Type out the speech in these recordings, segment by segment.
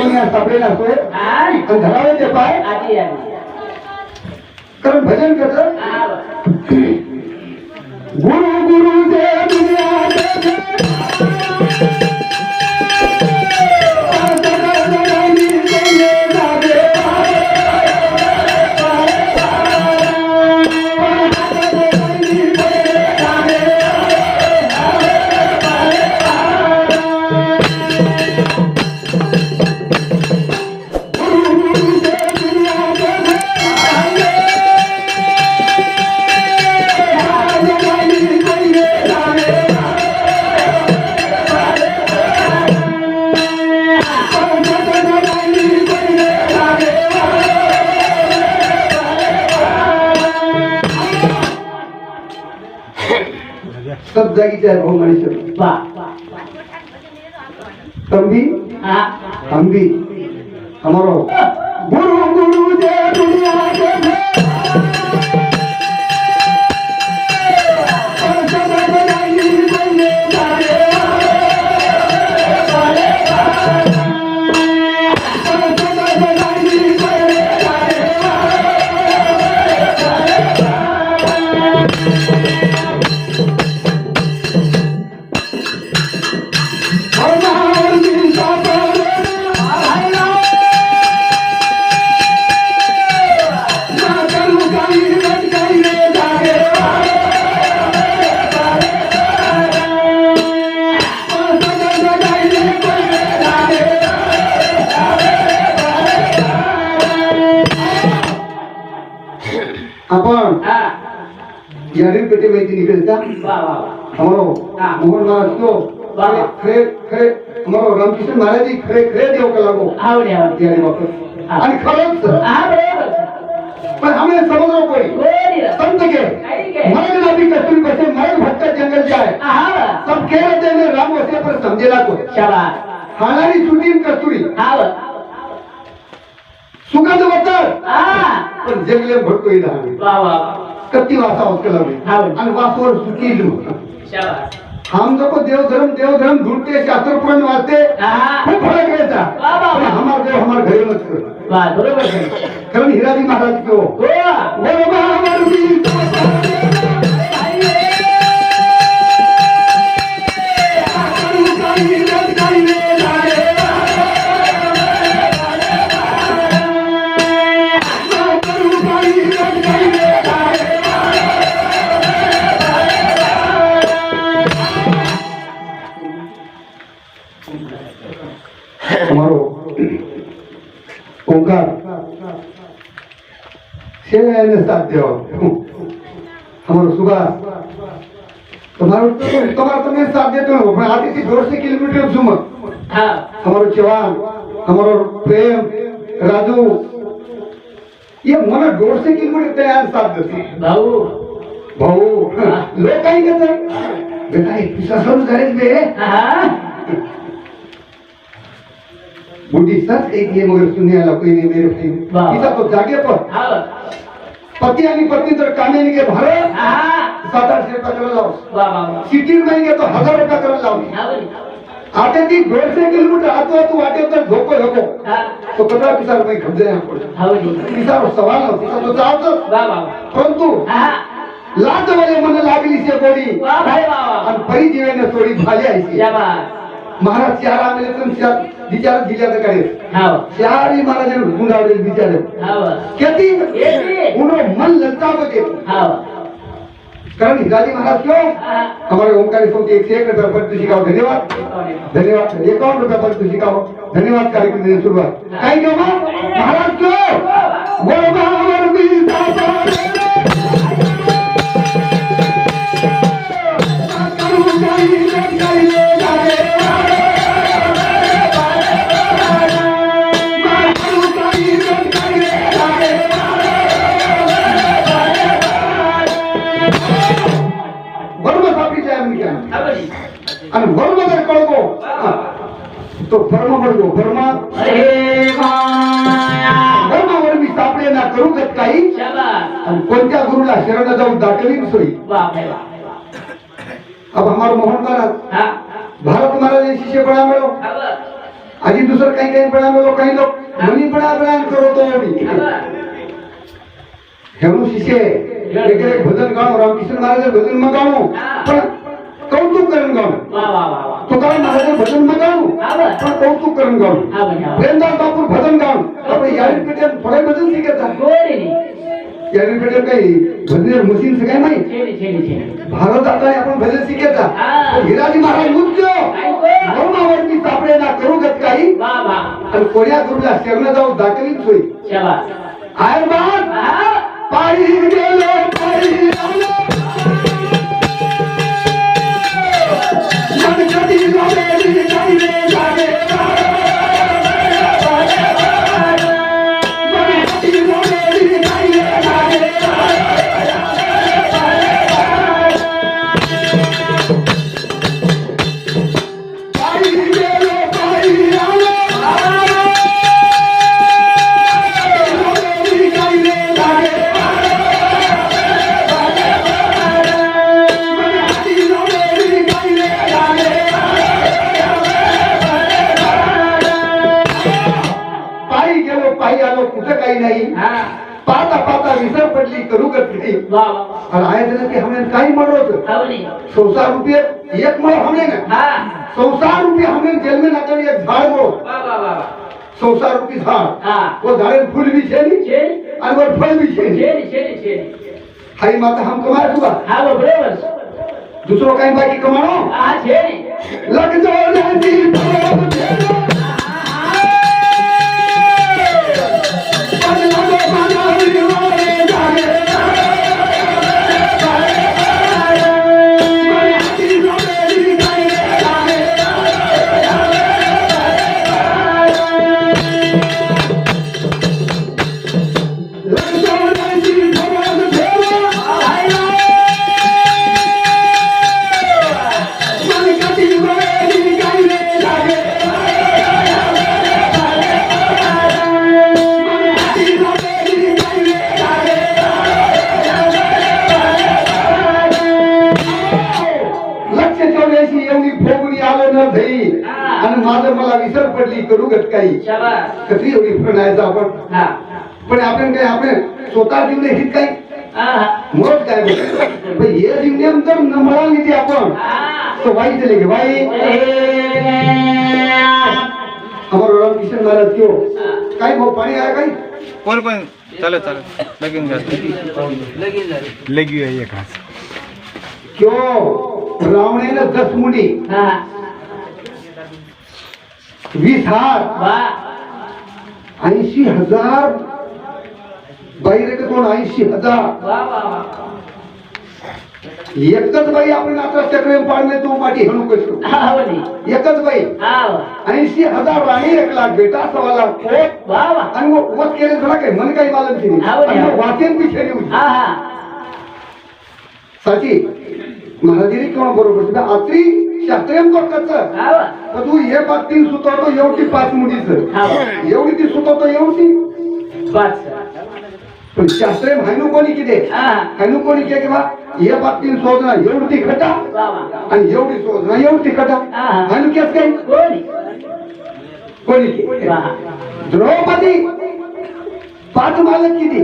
मुनिया सापडेला असतोय आणि धरावे ते पाय कारण भजन कसं गुरु गुरु दे दुनिया दे सब जागीचे आहे भाऊ मनुष्य तंबी हम भी हमारो गुरु गुरु दे दुनिया दे अपन यारी पेटे में निकलता हमारो मोहन महाराज तो खरे खरे हमारो रामकृष्ण महाराज जी खरे खरे देव का लागो यारी बाप आणि खरंच पण हमें समझो कोई संत के मर्द नबी कस्तूरी बसे मर्द भटका जंगल जाए सब कह रहे में राम वसे पर समझेला को खानारी सुदीन कस्तूरी सुगंध वतर पण जंगले भटको इला कत्ती वासा उसके लगे आणि वासवर सुकील हम जो को देव धर्म ढूंढते शास्त्र पुराण वाचते खूप फरक रहता हमार देव हमार घरी मत करो बरोबर है कारण हिराजी महाराज क्यों हमारो ओंकार शेने साथ देव हमारो सुभाष तुम्हारा तुम्हें साथ देते हो मैं आती थी 200 किलोमीटर झूम हमारो जवान हमारो प्रेम राजू ये मन 200 किलोमीटर तैयार साथ देते भाऊ लोग कहीं कहते बेटा एक पिसा सर गैरेज में बुढ़ी सच एक ये मगर सुनने वाला कोई नहीं मेरे भाई इधर तो जागे पर पति आणि पत्नी तर कामे निघे भाडे 700 रुपये करून लाव सिटी में तो 1000 रुपये करून लाव आते ती 150 किलोमीटर आतो तू वाटे तर धोको नको तो 15 रुपये खर्च आहे आपण तिचा सवाल नव्हता तो जावतो परंतु लाज वाले मन लागली से गोडी आणि परी जीवेने सोडी भाली आईची महाराज चार आले तुम विचार दिल्या तर करे चारही महाराज गुंडावले विचार किती उनो मन ललता बजे कारण हिराजी महाराज क्यों हमारे ओंकारी सोते 101 रुपये पर तुझी गाव धन्यवाद 51 रुपये पर तुझी गाव धन्यवाद कार्यक्रम की शुरुआत काही क्यों महाराज क्यों गोबावर भी आणि वर्म जर कळतो तो भर्म म्हणतो वर्मावर मी सापडे ना करू देत काही आणि कोणत्या गुरुला शरण जाऊन दाखवी सोयी अब हमारे मोहन महाराज भारत महाराज शिष्य बड़ा मिलो अजी दुसरं काही काही बना लोग काही लोग मनी बना करो तो भी हेणू शिष्य एक भजन गाणं रामकृष्ण महाराज भजन में गाणं पण कौतुक करून गाणं तुकाराम महाराज भजन में गाणं पण कौतुक करून गाणं प्रेमदास बापू भजन गाणं आपण यारी पेटे थोडे भजन शिकता यारी पेटे काही भजन मशीन से काय नाही भारत आता आपण भजन शिकायचा हिराजी महाराज मुक्यो नवमावरती सापडे ना करू गत काही आणि कोण्या गुरुला शरण जाऊ दाखवीच होई आयर बात पायी गेलो पायी आलो मन कधी जावे काही रे जावे पाता पाता विसर पडली करू गती और आए दिन की हमने काही मरो संसार रुपये एक मरो हमने ना संसार रुपये हमने जेल में ना करी एक झाड़ मरो संसार रुपये झाड़ वो झाड़े फूल भी छे नहीं और वो फल भी छे नहीं हाई माता हम कमाए हुआ हां वो बराबर दूसरों कहीं बाकी कमाओ हां छे नहीं लग जाओ नहीं मला विसर पडली करू गत काही कधी एवढी प्रणायचं आपण पण आपण काय आपण स्वतः जीवने हित काही मोज काय बोलतो हे जीवनेम जर न मिळाली ती आपण तो वाई चले गे वाई हमारो रामकृष्ण महाराज क्यों काय भाऊ पाणी आहे काही कोण कोण चलो लगीन लगी है ये खास क्यों रावणे ने 10 मुंडी 20 हात 80,000 बाईरे के तोड 80,000 एकच बाई आपण आता चक्रम पाडले तो माटी हणू कसो एकच बाई 80,000 राणी 1 लाख बेटा 1.25 लाख पोट आणि वत केले जरा काय मन काही मालूम नाही आणि वाचन पिछे नाही साची महाराजी कोण बरोबर आत्री शास्त्रीयम तो कच्च तर तू हे 3 सुतवतो एवढी 5 मुडीच एवढी ती सुतवतो एवढी 5 पण शास्त्रीय हायनू कोणी किती हायनू कोणी के किंवा हे 3 शोधना एवढी खटा आणि एवढी शोधना एवढी खटा हायनू केस काय कोणी द्रौपदी 5 मालक किती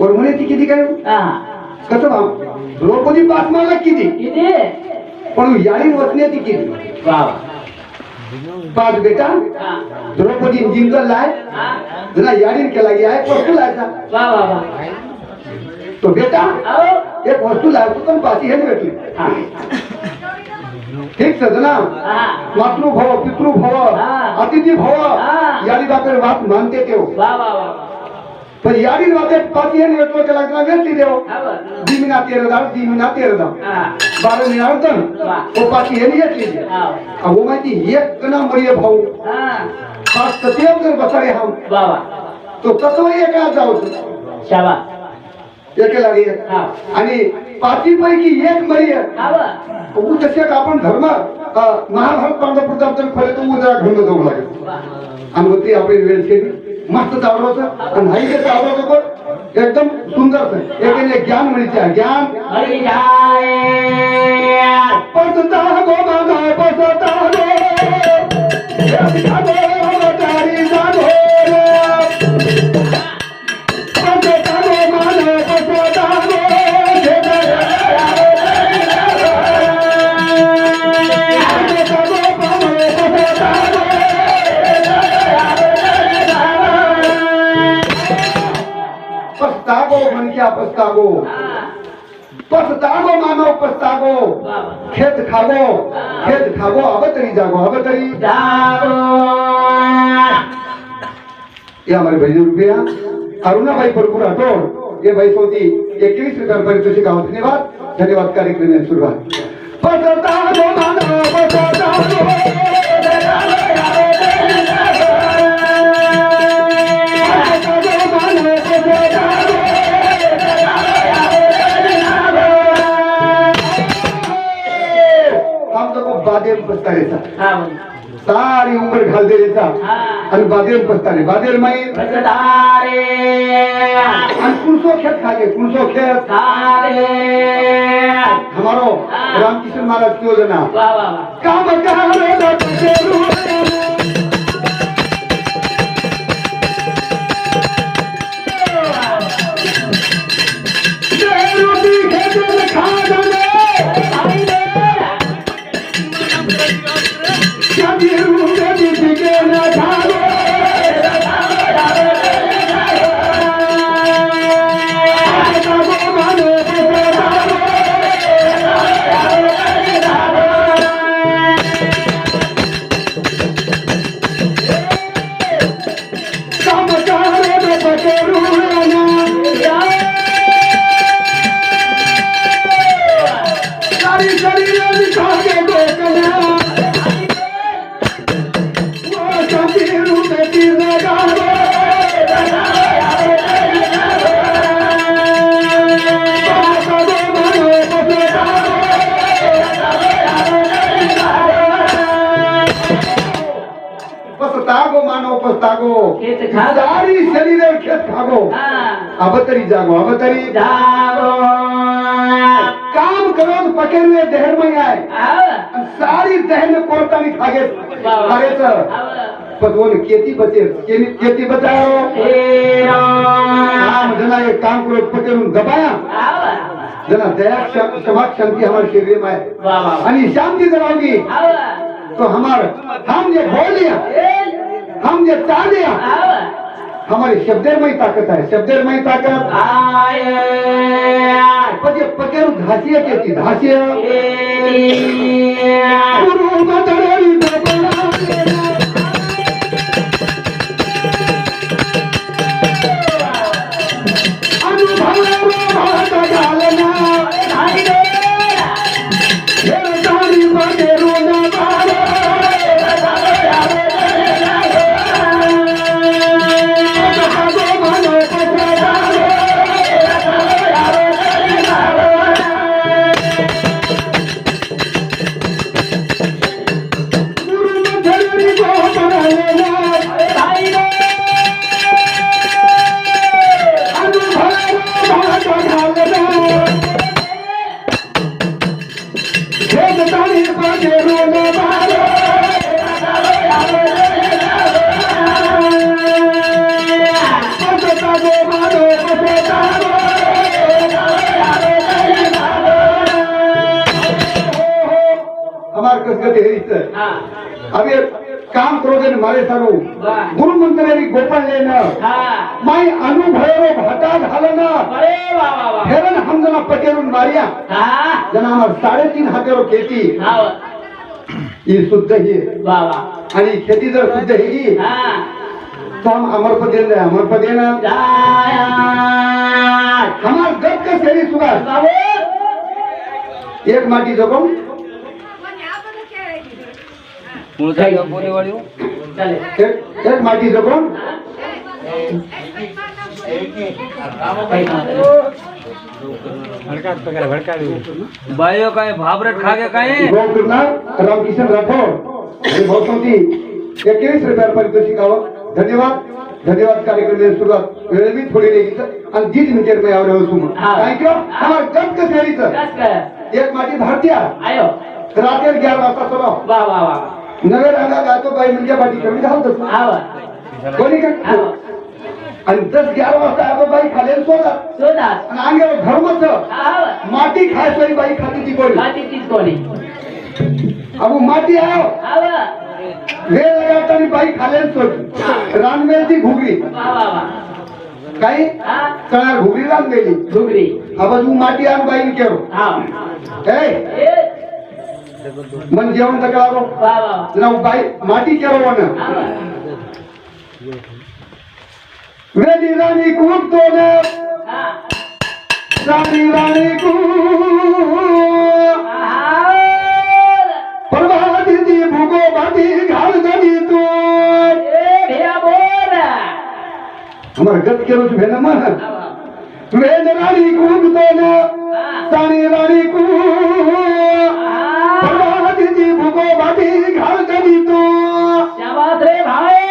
और म्हणे ती किती काय कसं बा द्रौपदी 5 मालक किती पण यारी वचण्याची किती 5 बेटा द्रौपदी जिंकल लाय जना यारी केला गया है वस्तू लायचा तो बेटा एक वस्तू लायतो पण 5 हे भेटली ठीक सजना मातृभव पितृभव अतिथी भव यारी बापर बात मानते ते पण यारी बाते 5 हे भेटलो केला का भेटली देव दिमिना 13 दाव 12 मिळावतन तो 5 हे घेतली वो माहिती एक नंबर ये भाऊ 5 सत्यम जर बसाळे हम तो तत्व एका जाऊ शाबास एके लागी आणि 5 पैकी एक मरिय वो तसे आपण धर्म महाभारत पांडव तर खरे तो उजरा घडून जाऊ लागेल आणि मग ती आपली वेळ केली मस्त चावडवतं आणि हाई ते चावडवतं एकदम सुंदर एकाने ज्ञान मिळते ज्ञान पसता गो मागा पसता गो पस्तागो मनक्या पस्तागो पस्तागो मानव पस्तागो खेत खागो अब तरी जागो ये हमारे भाई रुपया अरुणाबाई परपूर राठोड ये भाई सोती 21 रुपये पारितोषिक आहोत धन्यवाद कार्यक्रम में सुरुवात पस्तागो मानव पस्तागो बादेर पस्तारेचा सारी उमर घाल देरेचा आणि बादेर पस्तारे बादेर माई आणि कुणसो खेत खागे कुणसो खेत हमारो रामकृष्ण महाराज की योजना काम पस्तागो सारी शरीर खेत खागो अब तरी जागो काम करो तो पके हुए दहर में आए सारी दहर में कोरतानी खागे पदवों खेती बचाओ जना एक काम करो पके दबाया जना दया क्षमा शांति हमारे शरीर में आए आणि शांति जराओगी तो हम ये बोल लिया हम ये चाह लिया हमारे शब्देर में ताकत पकेरू धासिया केती धासिया अभी काम करोगे मारे सारू गुरु मंत्र गोपाल लेना माई अनुभव भाटा घालना फेरन हम जना पटेरून मारिया जना हमार 3.5 हातेरो खेती ये शुद्ध ही आणि खेती जर शुद्ध ही तो हम अमर पदेना हमार गप के सेरी सुगा एक माटी जगो एक माटी जगो बायो काय भाबरट खागे काय रामकिशन राठोड आणि भोसवती 21 रुपये पारितोषिक आहोत धन्यवाद कार्यक्रम में सुरुवात वेळ भी थोड़ी रही आणि 10 मिनिट में आव रहो सुम काय क्यों हमार गप के सेरी एक माटी भारतीय आयो रात 11 वाजता सुनो वाह नवे रांगा गातो बाई म्हणजे पाठी कमी घालतच आवा कोणी का आवा आणि 10-11 वाजता आतो बाई खाले सोडत सोदास आणि अंगावर घरमच आवा माती खायची बाई खाती ती कोणी बाती तीच कोणी अबो माती आयो आवा वेळ लगातानी बाई खाले सोड रानमेलची घुगरी वा वा वा काही हा चणार घुगरी रानमेली घुगरी आवाज माती आण बाई केरो हा ए ए मन जेवण तर करा वा वा ना बाई माती केरो वन आवा वेदी राणी कूदतो न हा राणी राणी प्रभाती ती भुगो बाती घाल दनी तू ए भैया बोल हमार गत केरो तू भेना मन आवा वेद राणी कूदतो न राणी राणी प्रभाती ती भुगो बाती घाल दनी तू शाबास रे भाई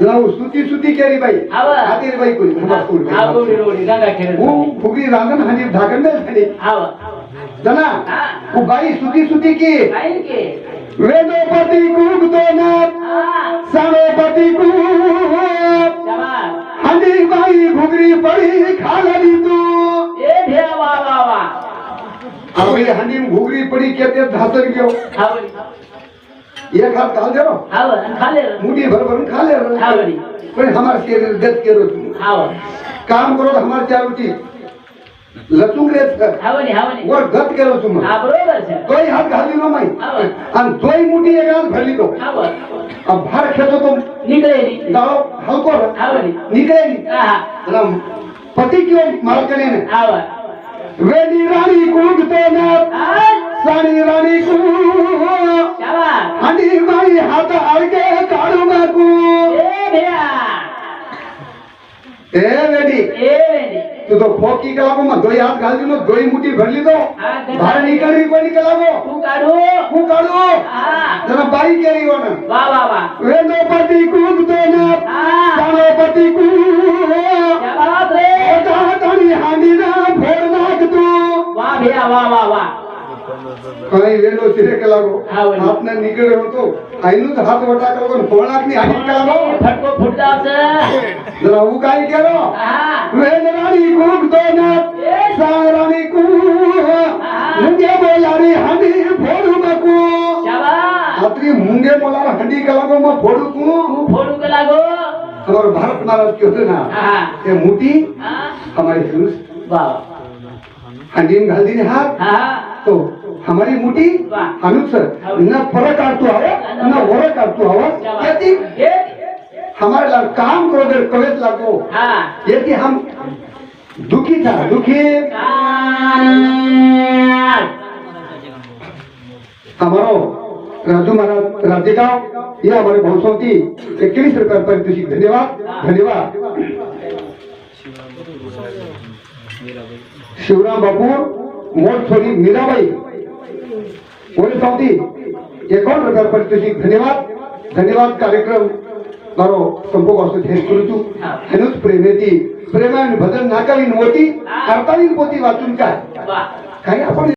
लाव सुती केरी बाई आवा. हातीर बाई कोणी हमार पूर हा रोडी रोडी गंगा खेळ वो फुगरी रांगण हानी ढाकण में झाली आवा जना हा वो बाई सुती की काय के वेदोपति कूदतो न हा साणोपति शाबास हंडी बाई घुगरी पड़ी खालनी तू ए भैया वा वा वा अरे हंडी में घुगरी पड़ी कहते धासर गयो हावडी एक हाथ डाल दे रो हाव खाले मुट्ठी भर खा ले रो हावडी पण हमार शरीर गत के रो तुम हाव काम करो हमार चारुची लचूक रे हावडी हावडी वर गत के रो तुम हा बरोबर છે तोय हात घाली ना माई आणि तोय मुठी एक हात भरली तो हाव अब भार खेतो तो निकळेली डालो हलको हावडी निकलेगी हा राम पति क्यों मार करे ने हाव वेदी रानी कूदतो न हा सानी रानी को शाबास हंडी माई हाथ आड़के काढू माकू ए भैया ए वेदी ए वेडी तू तो खोकी कलागो मग दोई हात घाल दिलो दोई मुठी भरली तो बाहेर निकळली कोणी कलागो तू काढू तू काढू हा जरा बाई केली हो ना वा वा वा वेदोपति कूदतो न हा साणोपति को शाबास रे हातानी हांडी ना फोड नाक तू वा भैया वा वा वा काही वेळो सिरे कलागो हा, वडी. हात ना निकळे होतो आईनुच हात वटा कलागो फोडाक नी हात कलागो फटको फुटताच जरा उ काय केलो हा वेदराणी कूदतो न साराणी कू मुंगे बोलारी हंडी फोडू नको शाबास आत्री मुंगे बोलारी हंडी कलागो म फोडू कू तू फोडू के लागो हमार भारत महाराज के होते ना हा ये मुठी हा हमारी हिंदुस वा हंडी में घाल दी हाथ हा तो हमारी मुठी वाह. अनुसार न फरक काढतो हवं न वर काढतो हवं याची ए हमारे लाग काम करो देर कवेत लागो हा याची हम दुखी था दुखी हमारो राजू महाराज राजेगांव ये हमारे भौसौती 21 रुपये पारितोषिक धन्यवाद धन्यवाद शिवराम बापूर मोठ थोड़ी मीराबाई पोलीस सौती 51 रुपये पारितोषिक धन्यवाद धन्यवाद कार्यक्रम मारो संभोग असो हेच करू तू हेनुच प्रेमेती प्रेमाने भजन नाकावीन मोती करतावीन पोती वाचून काय वा काही आपण